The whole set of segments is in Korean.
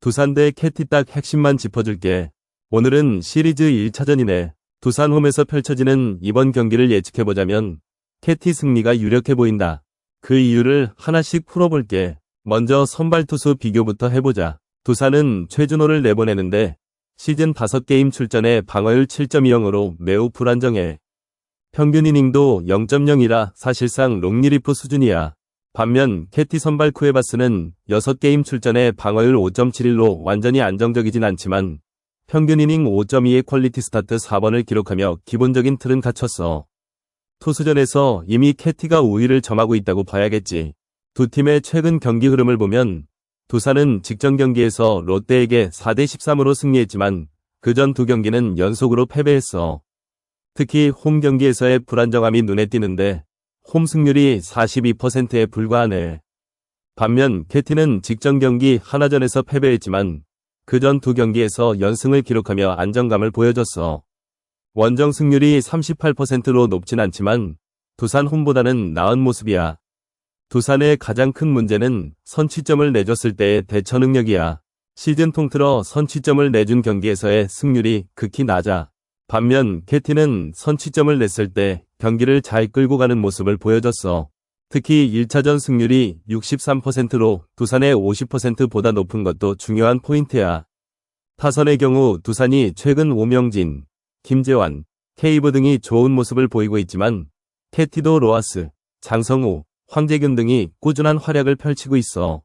두산 대 캐티 딱 핵심만 짚어줄게. 오늘은 시리즈 1차전이네. 두산 홈에서 펼쳐지는 이번 경기를 예측해보자면 캐티 승리가 유력해 보인다. 그 이유를 하나씩 풀어볼게. 먼저 선발 투수 비교부터 해보자. 두산은 최준호를 내보내는데 시즌 5게임 출전에 방어율 7.20으로 매우 불안정해. 평균 이닝도 0.0이라 사실상 롱리리프 수준이야. 반면 캐티 선발 쿠에바스는 6게임 출전에 방어율 5.71로 완전히 안정적이진 않지만 평균 이닝 5.2의 퀄리티 스타트 4번을 기록하며 기본적인 틀은 갖췄어. 투수전에서 이미 캐티가 우위를 점하고 있다고 봐야겠지. 두 팀의 최근 경기 흐름을 보면 두산은 직전 경기에서 롯데에게 4대13으로 승리했지만 그전 두 경기는 연속으로 패배했어. 특히 홈 경기에서의 불안정함이 눈에 띄는데 홈 승률이 42%에 불과하네. 반면 캐티는 직전 경기 하나전에서 패배했지만 그전 두 경기에서 연승을 기록하며 안정감을 보여줬어. 원정 승률이 38%로 높진 않지만 두산 홈보다는 나은 모습이야. 두산의 가장 큰 문제는 선취점을 내줬을 때의 대처 능력이야. 시즌 통틀어 선취점을 내준 경기에서의 승률이 극히 낮아. 반면 캐티는 선취점을 냈을 때 경기를 잘 끌고 가는 모습을 보여줬어. 특히 1차전 승률이 63%로 두산의 50%보다 높은 것도 중요한 포인트야. 타선의 경우 두산이 최근 오명진, 김재환, 케이브 등이 좋은 모습을 보이고 있지만 캐티도 로하스, 장성우, 황재균 등이 꾸준한 활약을 펼치고 있어.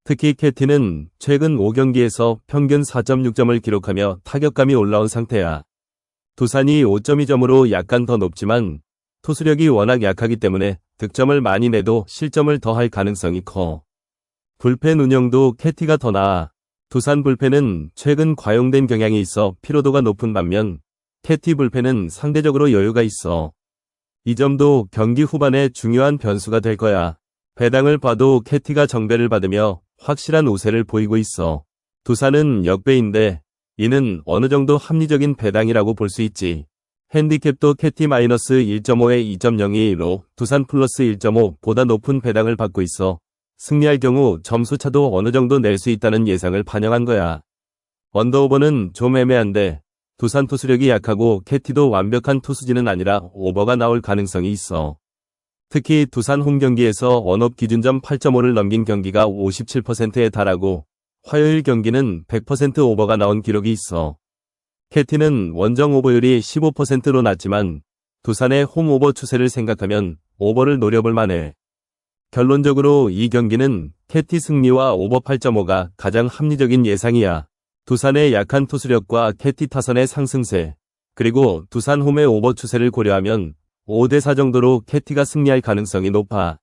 특히 캐티는 최근 5경기에서 평균 4.6점을 기록하며 타격감이 올라온 상태야. 두산이 5.2점으로 약간 더 높지만 투수력이 워낙 약하기 때문에 득점을 많이 내도 실점을 더할 가능성이 커. 불펜 운영도 캐티가 더 나아. 두산 불펜은 최근 과용된 경향이 있어 피로도가 높은 반면 캐티 불펜은 상대적으로 여유가 있어. 이 점도 경기 후반에 중요한 변수가 될 거야. 배당을 봐도 캐티가 정배를 받으며 확실한 우세를 보이고 있어. 두산은 역배인데 이는 어느 정도 합리적인 배당이라고 볼 수 있지. 핸디캡도 캐티 마이너스 1.5에 2.02로 두산 플러스 1.5보다 높은 배당을 받고 있어 승리할 경우 점수차도 어느 정도 낼 수 있다는 예상을 반영한 거야. 언더오버는 좀 애매한데 두산 투수력이 약하고 캐티도 완벽한 투수진은 아니라 오버가 나올 가능성이 있어. 특히 두산 홈 경기에서 원업 기준점 8.5를 넘긴 경기가 57%에 달하고 화요일 경기는 100% 오버가 나온 기록이 있어. 캐티는 원정 오버율이 15%로 낮지만 두산의 홈 오버 추세를 생각하면 오버를 노려볼 만해. 결론적으로 이 경기는 캐티 승리와 오버 8.5가 가장 합리적인 예상이야. 두산의 약한 투수력과 캐티 타선의 상승세, 그리고 두산 홈의 오버 추세를 고려하면 5대4 정도로 캐티가 승리할 가능성이 높아.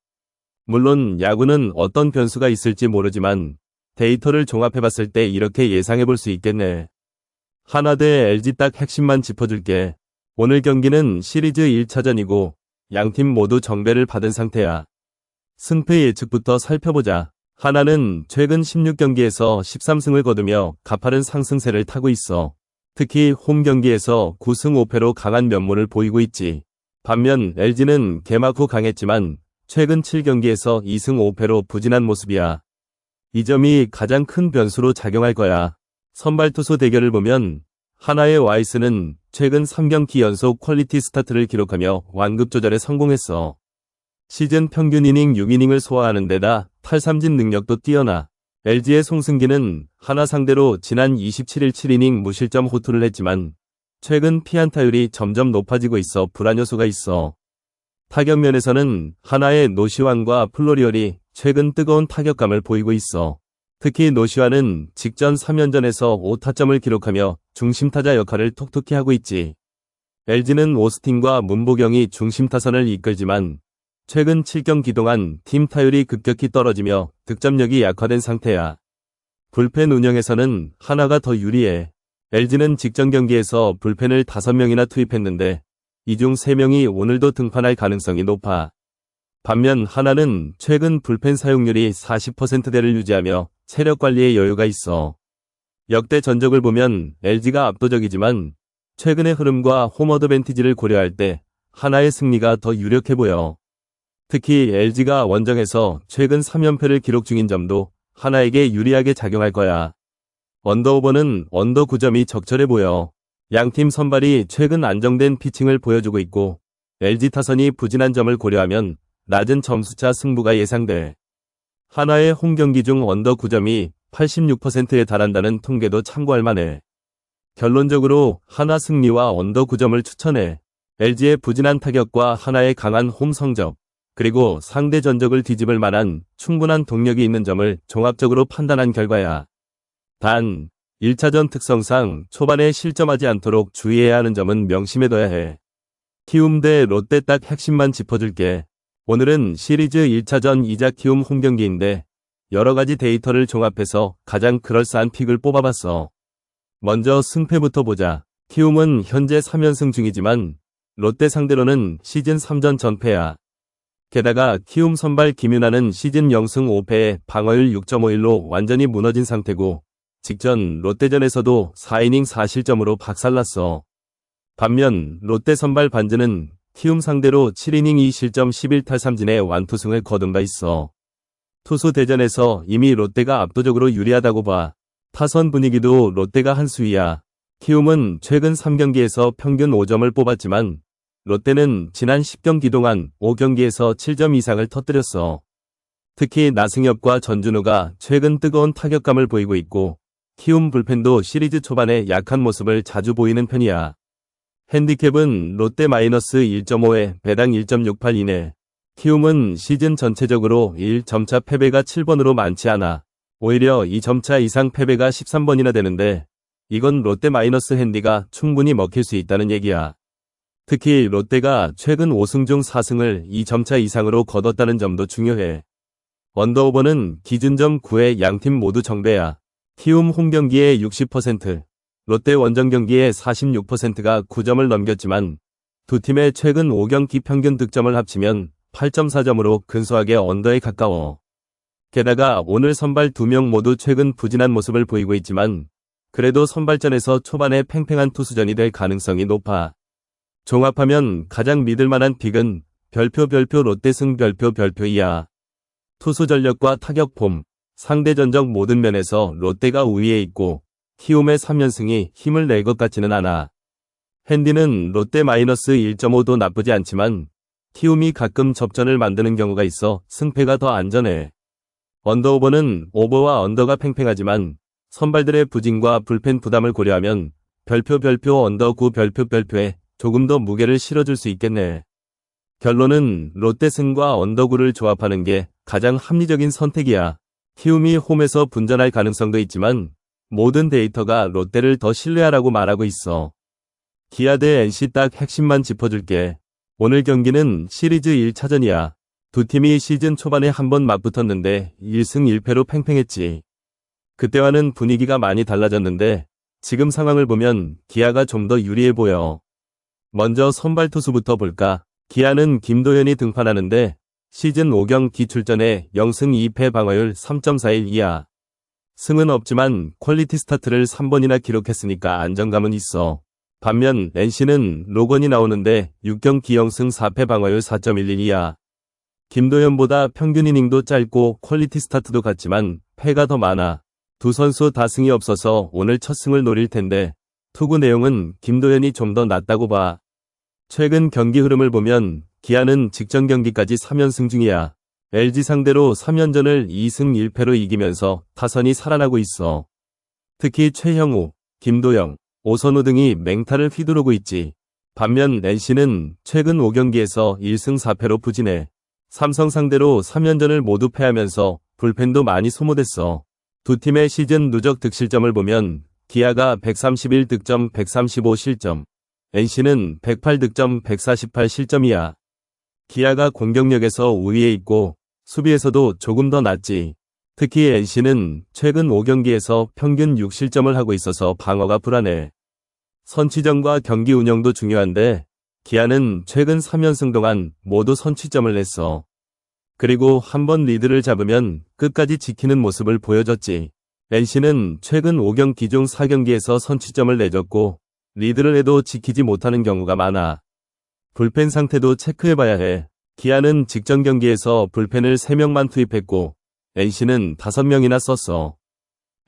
물론 야구는 어떤 변수가 있을지 모르지만 데이터를 종합해봤을 때 이렇게 예상해볼 수 있겠네. 하나 대 LG 딱 핵심만 짚어줄게. 오늘 경기는 시리즈 1차전이고 양팀 모두 정배를 받은 상태야. 승패 예측부터 살펴보자. 하나는 최근 16경기에서 13승을 거두며 가파른 상승세를 타고 있어. 특히 홈 경기에서 9승 5패로 강한 면모를 보이고 있지. 반면 LG는 개막 후 강했지만 최근 7경기에서 2승 5패로 부진한 모습이야. 이 점이 가장 큰 변수로 작용할 거야. 선발 투수 대결을 보면 하나의 와이스는 최근 3경기 연속 퀄리티 스타트를 기록하며 완급 조절에 성공했어. 시즌 평균 이닝 6이닝을 소화하는 데다 탈삼진 능력도 뛰어나. LG의 송승기는 하나 상대로 지난 27일 7이닝 무실점 호투를 했지만 최근 피안타율이 점점 높아지고 있어 불안 요소가 있어. 타격 면에서는 하나의 노시환과 플로리얼이 최근 뜨거운 타격감을 보이고 있어. 특히 노시환은 직전 3연전에서 5타점을 기록하며 중심타자 역할을 톡톡히 하고 있지. LG는 오스틴과 문보경이 중심타선을 이끌지만 최근 7경기 동안 팀 타율이 급격히 떨어지며 득점력이 약화된 상태야. 불펜 운영에서는 하나가 더 유리해. LG는 직전 경기에서 불펜을 5명이나 투입했는데 이 중 3명이 오늘도 등판할 가능성이 높아. 반면 하나는 최근 불펜 사용률이 40%대를 유지하며 체력 관리에 여유가 있어. 역대 전적을 보면 LG가 압도적이지만 최근의 흐름과 홈 어드밴티지를 고려할 때 하나의 승리가 더 유력해 보여. 특히 LG가 원정에서 최근 3연패를 기록 중인 점도 하나에게 유리하게 작용할 거야. 언더오버는 언더 9점이 적절해 보여. 양팀 선발이 최근 안정된 피칭을 보여주고 있고 LG 타선이 부진한 점을 고려하면 낮은 점수차 승부가 예상돼. 하나의 홈경기 중 언더 9점이 86%에 달한다는 통계도 참고할 만해. 결론적으로 하나 승리와 언더 9점을 추천해. LG의 부진한 타격과 하나의 강한 홈 성적, 그리고 상대 전적을 뒤집을 만한 충분한 동력이 있는 점을 종합적으로 판단한 결과야. 단, 1차전 특성상 초반에 실점하지 않도록 주의해야 하는 점은 명심해둬야 해. 키움 대 롯데 딱 핵심만 짚어줄게. 오늘은 시리즈 1차전 키움 홈경기인데 여러가지 데이터를 종합해서 가장 그럴싸한 픽을 뽑아봤어. 먼저 승패부터 보자. 키움은 현재 3연승 중이지만 롯데 상대로는 시즌 3전 전패야. 게다가 키움 선발 김윤아는 시즌 0승 5패에 방어율 6.51로 완전히 무너진 상태고 직전 롯데전에서도 4이닝 4실점으로 박살났어. 반면 롯데 선발 반즈는 키움 상대로 7이닝 2실점 11탈삼진의 완투승을 거둔 바 있어. 투수 대전에서 이미 롯데가 압도적으로 유리하다고 봐. 타선 분위기도 롯데가 한 수위야. 키움은 최근 3경기에서 평균 5점을 뽑았지만 롯데는 지난 10경기 동안 5경기에서 7점 이상을 터뜨렸어. 특히 나승엽과 전준우가 최근 뜨거운 타격감을 보이고 있고 키움 불펜도 시리즈 초반에 약한 모습을 자주 보이는 편이야. 핸디캡은 롯데 마이너스 1.5에 배당 1.68 이내. 키움은 시즌 전체적으로 1점차 패배가 7번으로 많지 않아. 오히려 2점차 이상 패배가 13번이나 되는데 이건 롯데 마이너스 핸디가 충분히 먹힐 수 있다는 얘기야. 특히 롯데가 최근 5승 중 4승을 2점차 이상으로 거뒀다는 점도 중요해. 언더오버는 기준점 9의 양팀 모두 정배야. 키움 홈경기의 60%, 롯데 원정 경기의 46%가 9점을 넘겼지만 두 팀의 최근 5경기 평균 득점을 합치면 8.4점으로 근소하게 언더에 가까워. 게다가 오늘 선발 2명 모두 최근 부진한 모습을 보이고 있지만 그래도 선발전에서 초반에 팽팽한 투수전이 될 가능성이 높아. 종합하면 가장 믿을만한 픽은 별표 롯데승 별표 2야. 투수 전력과 타격 폼, 상대 전적 모든 면에서 롯데가 우위에 있고 키움의 3연승이 힘을 낼 것 같지는 않아. 핸디는 롯데 마이너스 1.5도 나쁘지 않지만 키움이 가끔 접전을 만드는 경우가 있어 승패가 더 안전해. 언더오버는 오버와 언더가 팽팽하지만 선발들의 부진과 불펜 부담을 고려하면 별표 언더 9 별표에 조금 더 무게를 실어줄 수 있겠네. 결론은 롯데 승과 언더 9를 조합하는 게 가장 합리적인 선택이야. 키움이 홈에서 분전할 가능성도 있지만 모든 데이터가 롯데를 더 신뢰하라고 말하고 있어. 기아 대 NC 딱 핵심만 짚어줄게. 오늘 경기는 시리즈 1차전이야. 두 팀이 시즌 초반에 한번 맞붙었는데 1승 1패로 팽팽했지. 그때와는 분위기가 많이 달라졌는데 지금 상황을 보면 기아가 좀 더 유리해 보여. 먼저 선발 투수부터 볼까? 기아는 김도현이 등판하는데 시즌 5경기 출전에 0승 2패 방어율 3.41이야. 승은 없지만 퀄리티 스타트를 3번이나 기록했으니까 안정감은 있어. 반면 NC는 로건이 나오는데 6경기 0승 4패 방어율 4.11이야. 김도현보다 평균 이닝도 짧고 퀄리티 스타트도 같지만 패가 더 많아. 두 선수 다 승이 없어서 오늘 첫 승을 노릴 텐데 투구 내용은 김도현이 좀 더 낫다고 봐. 최근 경기 흐름을 보면 기아는 직전 경기까지 3연승 중이야. LG 상대로 3연전을 2승 1패로 이기면서 타선이 살아나고 있어. 특히 최형우, 김도영, 오선우 등이 맹타를 휘두르고 있지. 반면 NC는 최근 5경기에서 1승 4패로 부진해. 삼성 상대로 3연전을 모두 패하면서 불펜도 많이 소모됐어. 두 팀의 시즌 누적 득실점을 보면 기아가 131득점 135실점, NC는 108득점 148실점이야. 기아가 공격력에서 우위에 있고 수비에서도 조금 더 낫지. 특히 NC는 최근 5경기에서 평균 6실점을 하고 있어서 방어가 불안해. 선취점과 경기 운영도 중요한데 기아는 최근 3연승 동안 모두 선취점을 냈어. 그리고 한번 리드를 잡으면 끝까지 지키는 모습을 보여줬지. NC는 최근 5경기 중 4경기에서 선취점을 내줬고 리드를 해도 지키지 못하는 경우가 많아. 불펜 상태도 체크해봐야 해. 기아는 직전 경기에서 불펜을 3명만 투입했고 NC는 5명이나 썼어.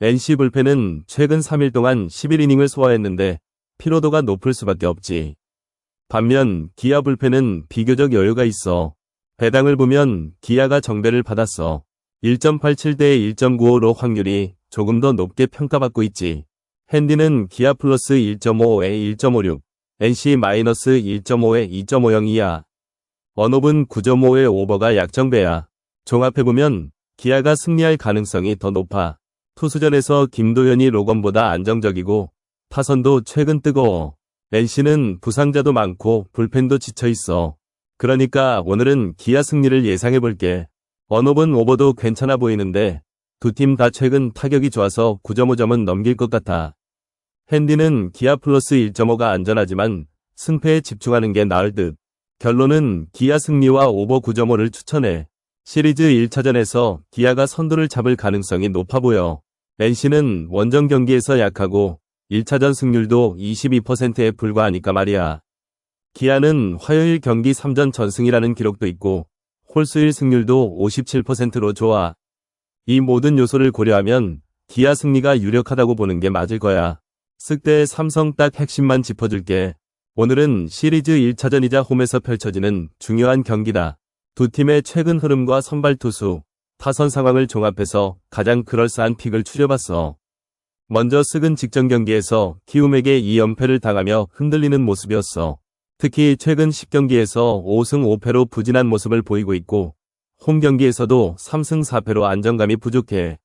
NC 불펜은 최근 3일 동안 11이닝을 소화했는데 피로도가 높을 수밖에 없지. 반면 기아 불펜은 비교적 여유가 있어. 배당을 보면 기아가 정배를 받았어. 1.87대 1.95로 확률이 조금 더 높게 평가받고 있지. 핸디는 기아 플러스 1.5에 1.56, NC 마이너스 1.5에 2.50이야. 원업은 9.5의 오버가 약정배야. 종합해보면 기아가 승리할 가능성이 더 높아. 투수전에서 김도현이 로건보다 안정적이고 타선도 최근 뜨거워. NC는 부상자도 많고 불펜도 지쳐있어. 그러니까 오늘은 기아 승리를 예상해볼게. 원업은 오버도 괜찮아 보이는데 두 팀 다 최근 타격이 좋아서 9.5점은 넘길 것 같아. 핸디는 기아 플러스 1.5가 안전하지만 승패에 집중하는 게 나을 듯. 결론은 기아 승리와 오버 9.5를 추천해. 시리즈 1차전에서 기아가 선두를 잡을 가능성이 높아 보여. NC는 원정 경기에서 약하고 1차전 승률도 22%에 불과하니까 말이야. 기아는 화요일 경기 3전 전승이라는 기록도 있고 홀수일 승률도 57%로 좋아. 이 모든 요소를 고려하면 기아 승리가 유력하다고 보는 게 맞을 거야. 쓱대 삼성 딱 핵심만 짚어줄게. 오늘은 시리즈 1차전이자 홈에서 펼쳐지는 중요한 경기다. 두 팀의 최근 흐름과 선발 투수, 타선 상황을 종합해서 가장 그럴싸한 픽을 추려봤어. 먼저 쓱은 직전 경기에서 키움에게 2연패를 당하며 흔들리는 모습이었어. 특히 최근 10경기에서 5승 5패로 부진한 모습을 보이고 있고 홈 경기에서도 3승 4패로 안정감이 부족해.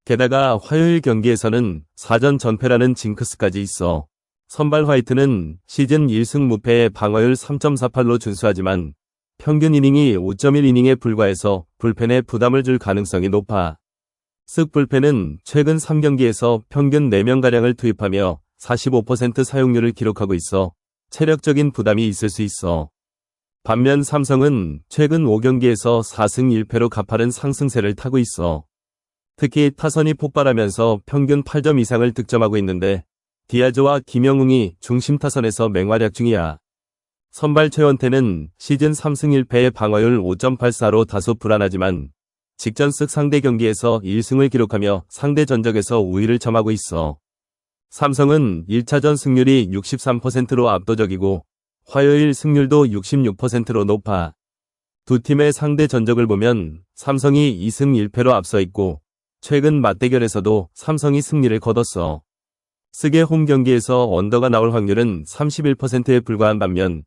게다가 화요일 경기에서는 4전 전패라는 징크스까지 있어. 선발 화이트는 시즌 1승 무패의 방어율 3.48로 준수하지만 평균 이닝이 5.1이닝에 불과해서 불펜에 부담을 줄 가능성이 높아. 쓱 불펜은 최근 3경기에서 평균 4명가량을 투입하며 45% 사용률을 기록하고 있어 체력적인 부담이 있을 수 있어. 반면 삼성은 최근 5경기에서 4승 1패로 가파른 상승세를 타고 있어. 특히 타선이 폭발하면서 평균 8점 이상을 득점하고 있는데 디아즈와 김영웅이 중심 타선에서 맹활약 중이야. 선발 최원태는 시즌 3승 1패의 방어율 5.84로 다소 불안하지만 직전 쓱 상대 경기에서 1승을 기록하며 상대 전적에서 우위를 점하고 있어. 삼성은 1차전 승률이 63%로 압도적이고 화요일 승률도 66%로 높아. 두 팀의 상대 전적을 보면 삼성이 2승 1패로 앞서 있고 최근 맞대결에서도 삼성이 승리를 거뒀어. 쓱의 홈 경기에서 언더가 나올 확률은 31%에 불과한 반면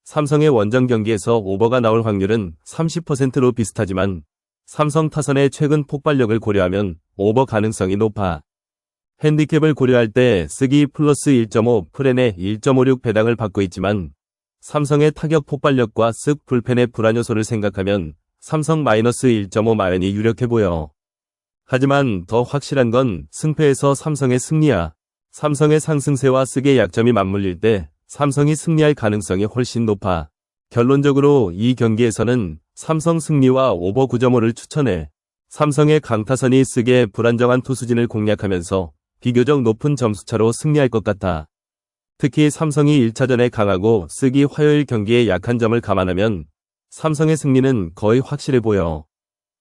삼성의 원정 경기에서 오버가 나올 확률은 30%로 비슷하지만 삼성 타선의 최근 폭발력을 고려하면 오버 가능성이 높아. 핸디캡을 고려할 때 쓱이 플러스 1.5 프렌에 1.56 배당을 받고 있지만 삼성의 타격 폭발력과 쓱 불펜의 불안 요소를 생각하면 삼성 마이너스 1.5 마연이 유력해 보여. 하지만 더 확실한 건 승패에서 삼성의 승리야. 삼성의 상승세와 쓱의 약점이 맞물릴 때 삼성이 승리할 가능성이 훨씬 높아. 결론적으로 이 경기에서는 삼성 승리와 오버 9.5를 추천해. 삼성의 강타선이 쓱의 불안정한 투수진을 공략하면서 비교적 높은 점수차로 승리할 것 같아. 특히 삼성이 1차전에 강하고 쓱이 화요일 경기에 약한 점을 감안하면 삼성의 승리는 거의 확실해 보여.